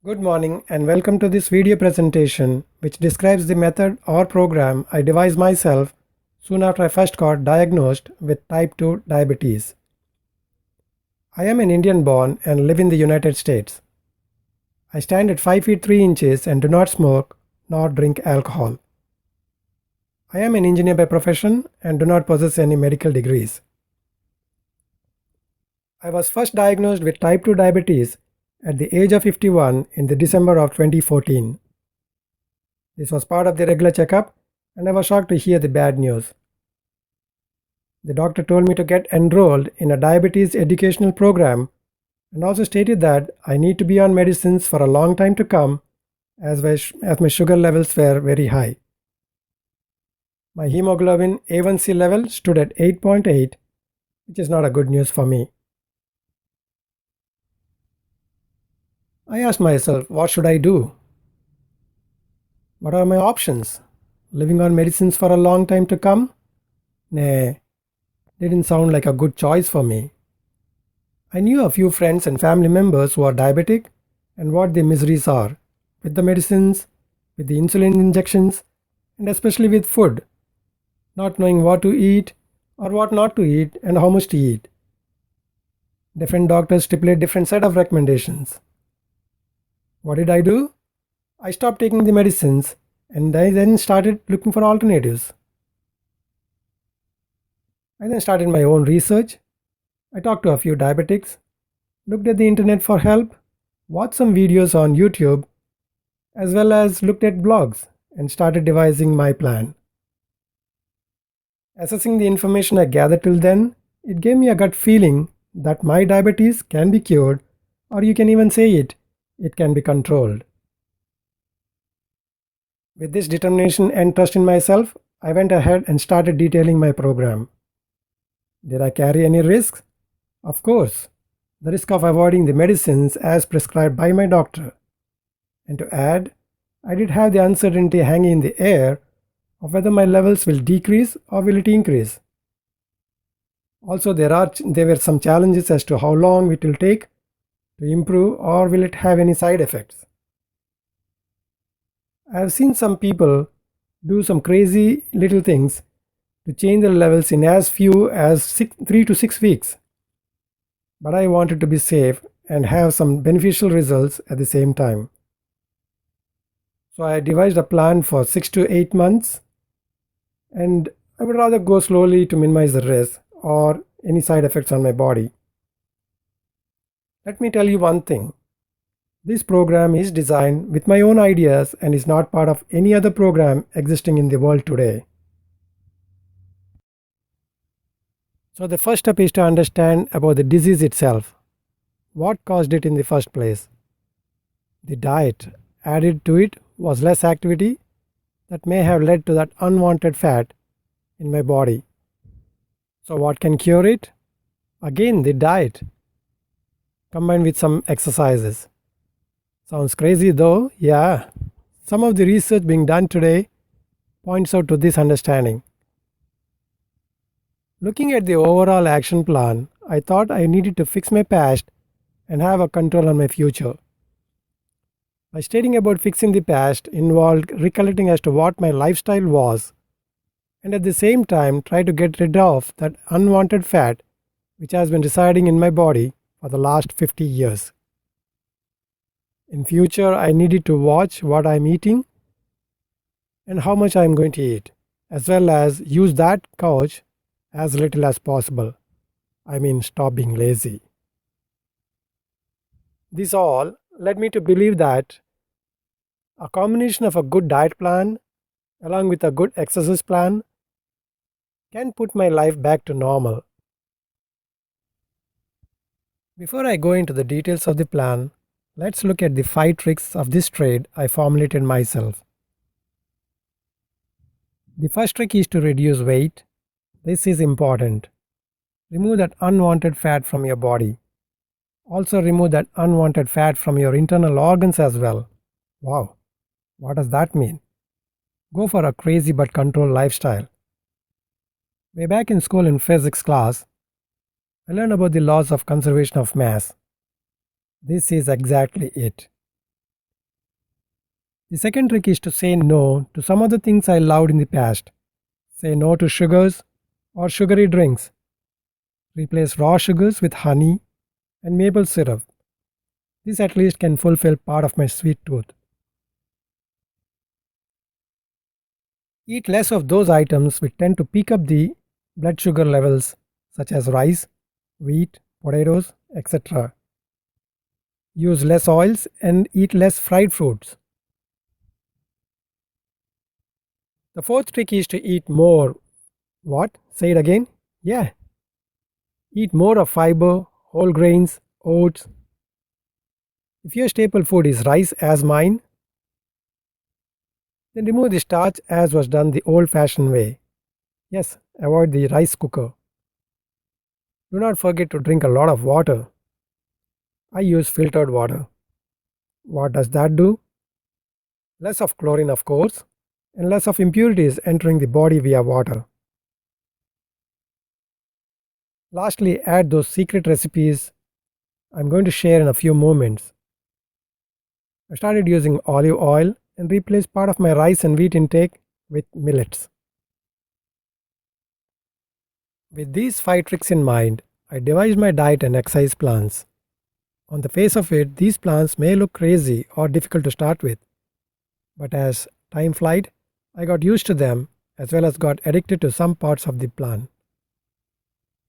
Good morning and welcome to this video presentation which describes the method or program I devised myself soon after I first got diagnosed with type 2 diabetes. I am an Indian born and live in the United States. I stand at 5 feet 3 inches and do not smoke nor drink alcohol. I am an engineer by profession and do not possess any medical degrees. I was first diagnosed with type 2 diabetes at the age of 51 in the December of 2014. This was part of the regular checkup and I was shocked to hear the bad news. The doctor told me to get enrolled in a diabetes educational program and also stated that I need to be on medicines for a long time to come as my sugar levels were very high. My hemoglobin A1C level stood at 8.8, which is not a good news for me. I asked myself, what should I do? What are my options? Living on medicines for a long time to come? Nah, didn't sound like a good choice for me. I knew a few friends and family members who are diabetic and what their miseries are with the medicines, with the insulin injections, and especially with food, not knowing what to eat or what not to eat and how much to eat. Different doctors stipulate different set of recommendations. What did I do? I stopped taking the medicines and I then started looking for alternatives. I then started my own research. I talked to a few diabetics, looked at the internet for help, watched some videos on YouTube, as well as looked at blogs and started devising my plan. Assessing the information I gathered till then, it gave me a gut feeling that my diabetes can be cured, or you can even say it can be controlled. With this determination and trust in myself, I went ahead and started detailing my program. Did I carry any risks? Of course, the risk of avoiding the medicines as prescribed by my doctor. And to add, I did have the uncertainty hanging in the air of whether my levels will decrease or will it increase. Also, there were some challenges as to how long it will take to improve or will it have any side effects. I have seen some people do some crazy little things to change their levels in as few as 3 to 6 weeks. But I wanted to be safe and have some beneficial results at the same time. So I devised a plan for 6 to 8 months and I would rather go slowly to minimize the risk or any side effects on my body. Let me tell you one thing. This program is designed with my own ideas and is not part of any other program existing in the world today. So the first step is to understand about the disease itself. What caused it in the first place? The diet added to it was less activity that may have led to that unwanted fat in my body. So what can cure it? Again, the diet combined with some exercises. Sounds crazy though, yeah. Some of the research being done today points out to this understanding. Looking at the overall action plan, I thought I needed to fix my past and have a control on my future. My stating about fixing the past involved recollecting as to what my lifestyle was and at the same time try to get rid of that unwanted fat which has been residing in my body for the last 50 years. In future, I needed to watch what I am eating and how much I am going to eat, as well as use that couch as little as possible. I mean, stop being lazy. This all led me to believe that a combination of a good diet plan along with a good exercise plan can put my life back to normal. Before I go into the details of the plan, let's look at the 5 tricks of this trade I formulated myself. The first trick is to reduce weight. This is important. Remove that unwanted fat from your body. Also remove that unwanted fat from your internal organs as well. Wow, what does that mean? Go for a crazy but controlled lifestyle. Way back in school in physics class, I learned about the laws of conservation of mass. This is exactly it. The second trick is to say no to some of the things I loved in the past. Say no to sugars or sugary drinks. Replace raw sugars with honey and maple syrup. This at least can fulfill part of my sweet tooth. Eat less of those items which tend to pick up the blood sugar levels, such as rice, wheat, potatoes, etc. Use less oils and eat less fried foods. The fourth trick is to eat more. What? Say it again? Yeah. Eat more of fiber, whole grains, oats. If your staple food is rice as mine, then remove the starch as was done the old fashioned way. Yes, avoid the rice cooker. Do not forget to drink a lot of water. I use filtered water. What does that do? Less of chlorine, of course, and less of impurities entering the body via water. Lastly, add those secret recipes I'm going to share in a few moments. I started using olive oil and replaced part of my rice and wheat intake with millets. With these 5 tricks in mind, I devised my diet and exercise plans. On the face of it, these plans may look crazy or difficult to start with, but as time flied, I got used to them as well as got addicted to some parts of the plan.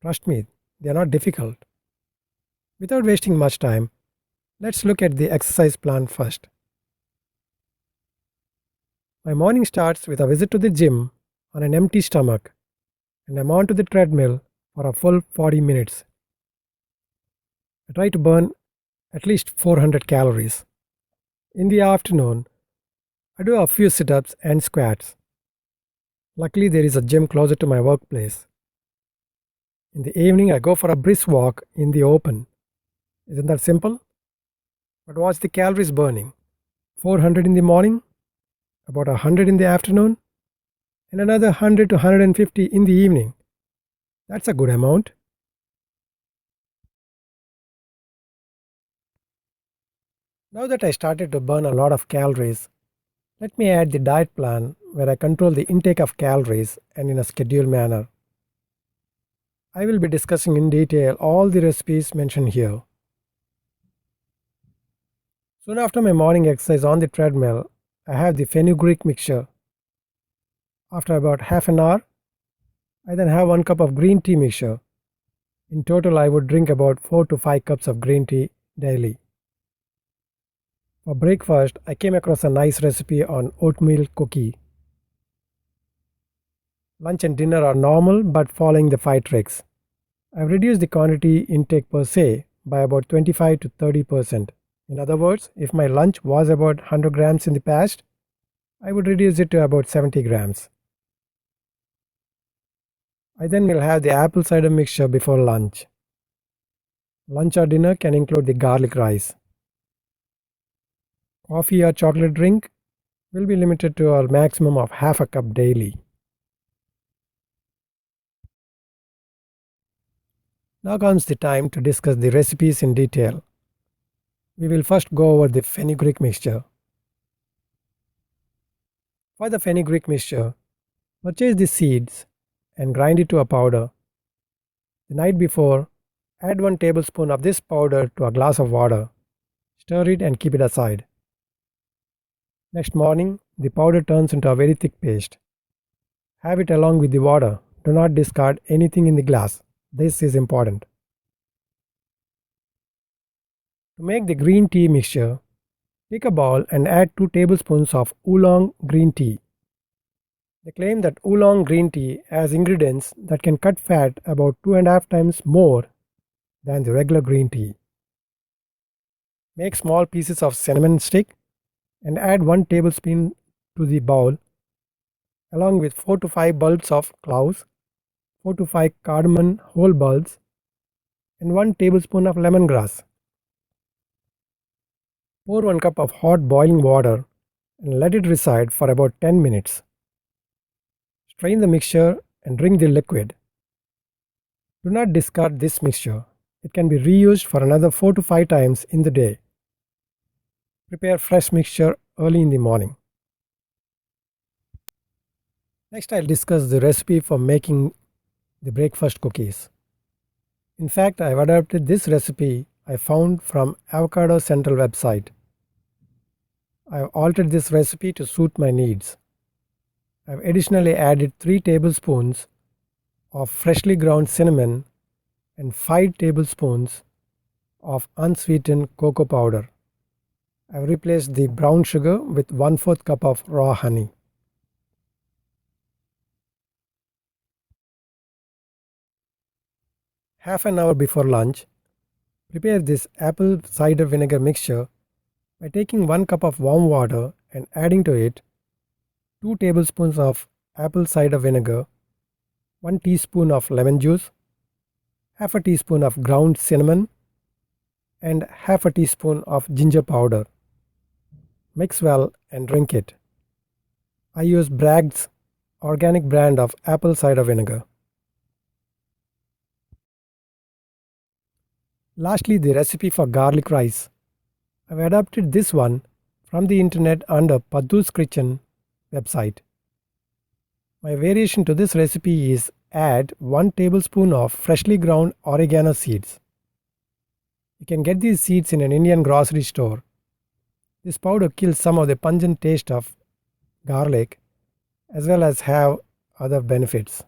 Trust me, they are not difficult. Without wasting much time, let's look at the exercise plan first. My morning starts with a visit to the gym on an empty stomach, and I'm on to the treadmill for a full 40 minutes. I try to burn at least 400 calories. In the afternoon, I do a few sit ups and squats. Luckily, there is a gym closer to my workplace. In the evening, I go for a brisk walk in the open. Isn't that simple? But watch the calories burning. 400 in the morning, about 100 in the afternoon, and another 100 to 150 in the evening. That's a good amount. Now that I started to burn a lot of calories, let me add the diet plan where I control the intake of calories and in a scheduled manner. I will be discussing in detail all the recipes mentioned here. Soon after my morning exercise on the treadmill, I have the fenugreek mixture. After about half an hour, I then have 1 cup of green tea mixture. In total, I would drink about 4 to 5 cups of green tea daily. For breakfast, I came across a nice recipe on oatmeal cookie. Lunch and dinner are normal but following the 5 tricks. I've reduced the quantity intake per se by about 25 to 30%. In other words, if my lunch was about 100 grams in the past, I would reduce it to about 70 grams. I then will have the apple cider mixture before lunch. Lunch or dinner can include the garlic rice. Coffee or chocolate drink will be limited to a maximum of half a cup daily. Now comes the time to discuss the recipes in detail. We will first go over the fenugreek mixture. For the fenugreek mixture, purchase the seeds and grind it to a powder. The night before, add 1 tablespoon of this powder to a glass of water. Stir it and keep it aside. Next morning, the powder turns into a very thick paste. Have it along with the water. Do not discard anything in the glass. This is important. To make the green tea mixture, take a bowl and add 2 tablespoons of oolong green tea. They claim that oolong green tea has ingredients that can cut fat about 2.5 times more than the regular green tea. Make small pieces of cinnamon stick and add 1 tablespoon to the bowl along with 4 to 5 bulbs of cloves, 4 to 5 cardamom whole bulbs, and 1 tablespoon of lemongrass. Pour 1 cup of hot boiling water and let it reside for about 10 minutes. Strain the mixture and drink the liquid. Do not discard this mixture. It can be reused for another 4 to 5 times in the day. Prepare fresh mixture early in the morning. Next, I'll discuss the recipe for making the breakfast cookies. In fact, I've adapted this recipe I found from Avocado Central website. I've altered this recipe to suit my needs. I've additionally added 3 tablespoons of freshly ground cinnamon and 5 tablespoons of unsweetened cocoa powder. I've replaced the brown sugar with 1/4 cup of raw honey. Half an hour before lunch, prepare this apple cider vinegar mixture by taking 1 cup of warm water and adding to it 2 tablespoons of apple cider vinegar, 1 teaspoon of lemon juice, half a teaspoon of ground cinnamon, and half a teaspoon of ginger powder. Mix well and drink it. I use Bragg's organic brand of apple cider vinegar. Lastly, the recipe for garlic rice. I've adapted this one from the internet under Paddu's Kitchen website. My variation to this recipe is add 1 tablespoon of freshly ground oregano seeds. You can get these seeds in an Indian grocery store. This powder kills some of the pungent taste of garlic as well as have other benefits.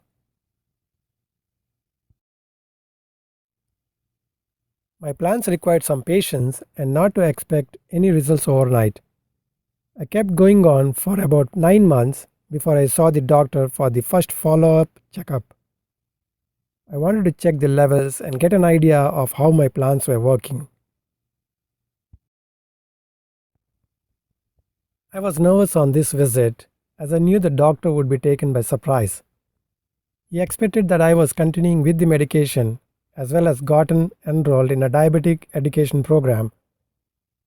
My plans required some patience and not to expect any results overnight. I kept going on for about 9 months before I saw the doctor for the first follow-up checkup. I wanted to check the levels and get an idea of how my plans were working. I was nervous on this visit as I knew the doctor would be taken by surprise. He expected that I was continuing with the medication as well as gotten enrolled in a diabetic education program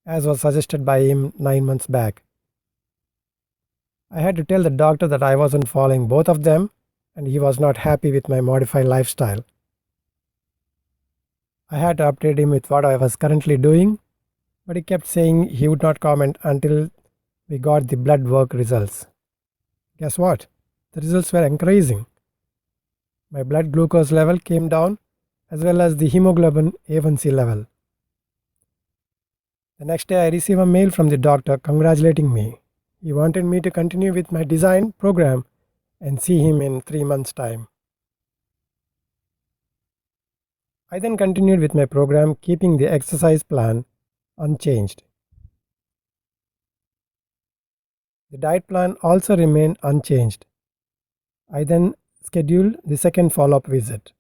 as was suggested by him 9 months back. I had to tell the doctor that I wasn't following both of them and he was not happy with my modified lifestyle. I had to update him with what I was currently doing, but he kept saying he would not comment until we got the blood work results. Guess what? The results were encouraging. My blood glucose level came down as well as the hemoglobin A1C level. The next day I received a mail from the doctor congratulating me. He wanted me to continue with my design program and see him in 3 months' time. I then continued with my program, keeping the exercise plan unchanged. The diet plan also remained unchanged. I then scheduled the second follow-up visit.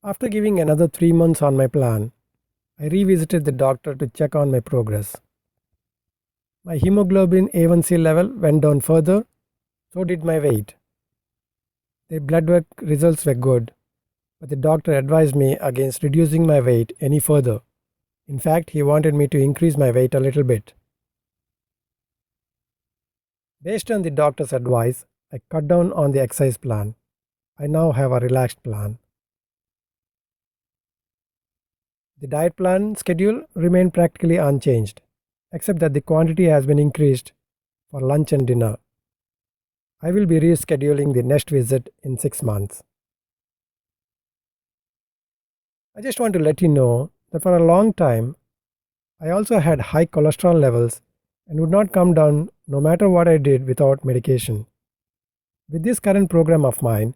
After giving another 3 months on my plan, I revisited the doctor to check on my progress. My hemoglobin A1C level went down further, so did my weight. The blood work results were good, but the doctor advised me against reducing my weight any further. In fact, he wanted me to increase my weight a little bit. Based on the doctor's advice, I cut down on the exercise plan. I now have a relaxed plan. The diet plan schedule remained practically unchanged, except that the quantity has been increased for lunch and dinner. I will be rescheduling the next visit in 6 months. I just want to let you know that for a long time, I also had high cholesterol levels and would not come down no matter what I did without medication. With this current program of mine,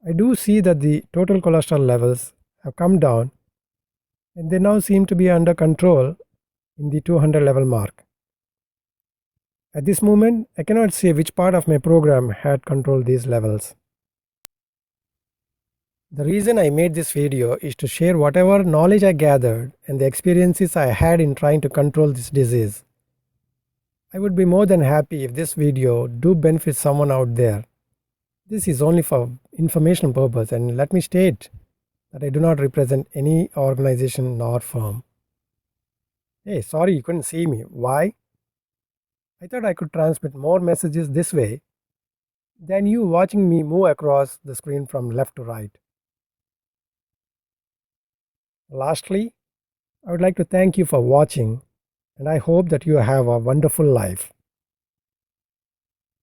I do see that the total cholesterol levels have come down and they now seem to be under control in the 200 level mark. At this moment, I cannot say which part of my program had controlled these levels. The reason I made this video is to share whatever knowledge I gathered and the experiences I had in trying to control this disease. I would be more than happy if this video do benefit someone out there. This is only for information purpose, and let me state that I do not represent any organization nor firm. Hey, sorry you couldn't see me. Why? I thought I could transmit more messages this way than you watching me move across the screen from left to right. Lastly, I would like to thank you for watching, and I hope that you have a wonderful life.